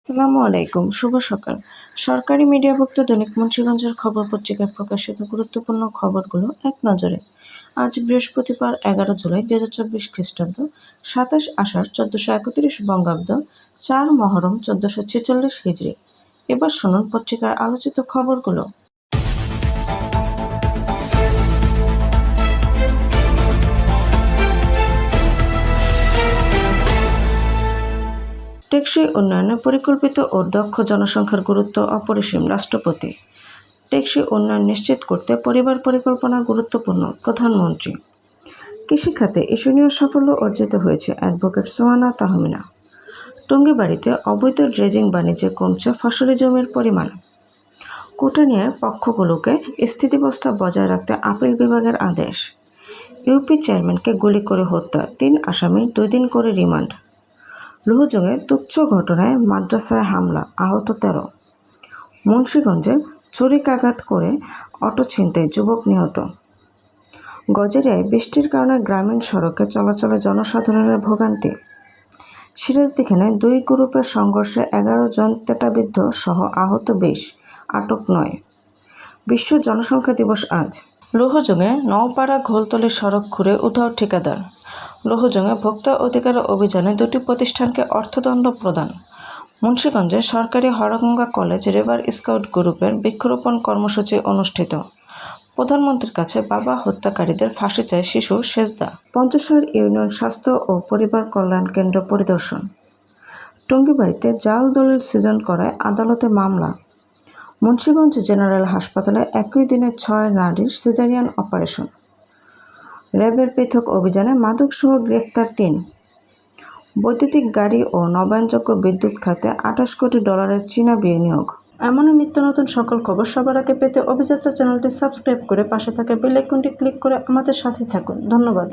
আসসালামু আলাইকুম, শুভ সকাল। সরকারি মিডিয়াভুক্ত দৈনিক মুন্সিগঞ্জের খবর পত্রিকায় প্রকাশিত গুরুত্বপূর্ণ খবরগুলো এক নজরে। আজ বৃহস্পতিবার 11 জুলাই 2024 খ্রিস্টাব্দ, 27 আষাঢ় 1431 বঙ্গাব্দ, 4 মহরম 1446 হিজরি। এবার শুনুন পত্রিকার আলোচিত খবরগুলো। টেকসই উন্নয়নে পরিকল্পিত ও দক্ষ জনসংখ্যার গুরুত্ব অপরিসীম। রাষ্ট্রপতি। টেকসই উন্নয়ন নিশ্চিত করতে পরিবার পরিকল্পনা গুরুত্বপূর্ণ। প্রধানমন্ত্রী। কৃষিখাতে ঈর্ষণীয় সাফল্য অর্জিত হয়েছে। অ্যাডভোকেট সোহানা তাহমিনা। টঙ্গীবাড়িতে অবৈধ ড্রেজিং বাণিজ্যে কমছে ফসলি জমির পরিমাণ। কোটানিয়ার পক্ষগুলোকে স্থিতিবস্থা বজায় রাখতে আপিল বিভাগের আদেশ। ইউপি চেয়ারম্যানকে গুলি করে হত্যা, 3 আসামি 2 দিন করে রিমান্ড। লুহুজংয়ে তুচ্ছ ঘটনায় মাদ্রাসায় হামলা, আহত 13। মুন্সিগঞ্জে ছুরিকাঘাত করে অটো ছিনতাই, যুবক নিহত। গজেরিয়ায় বৃষ্টির কারণে গ্রামীণ সড়কে চলাচলে জনসাধারণের ভোগান্তি। সিরাজদিখানে 2 গ্রুপের সংঘর্ষে 11 জন তেটাবিদ্ধ সহ আহত 20, আটক 9। বিশ্ব জনসংখ্যা দিবস আজ। লুহুজংয়ে নওপাড়া ঘোলতলি সড়ক ঘুরে উধাও ঠিকাদার। লুহুজংয়ে ভোক্তা অধিকার অভিযানে 2টি প্রতিষ্ঠানকে অর্থদণ্ড প্রদান। মুন্সিগঞ্জে সরকারি হরগঙ্গা কলেজ রিভার স্কাউট গ্রুপের বৃক্ষরোপণ কর্মসূচি অনুষ্ঠিত। প্রধানমন্ত্রীর কাছে বাবা হত্যাকারীদের ফাঁসি চায় শিশু সেজদা। পঞ্চশহর ইউনিয়ন স্বাস্থ্য ও পরিবার কল্যাণ কেন্দ্র পরিদর্শন। টঙ্গীবাড়িতে জাল দলিল সৃজন করায় আদালতে মামলা। মুন্সিগঞ্জ জেনারেল হাসপাতালে একই দিনে 6 নারীর সিজারিয়ান অপারেশন। র্যাবের পৃথক অভিযানে মাদকসহ গ্রেফতার 3। বৈদ্যুতিক গাড়ি ও নবায়নযোগ্য বিদ্যুৎ খাতে $28 কোটি চীনা বিনিয়োগ। এমনই নিত্য নতুন সকল খবর সবার আগে পেতে অভিযাত্রা চ্যানেলটি সাবস্ক্রাইব করে পাশে থাকা বেল আইকনটি ক্লিক করে আমাদের সাথে থাকুন। ধন্যবাদ।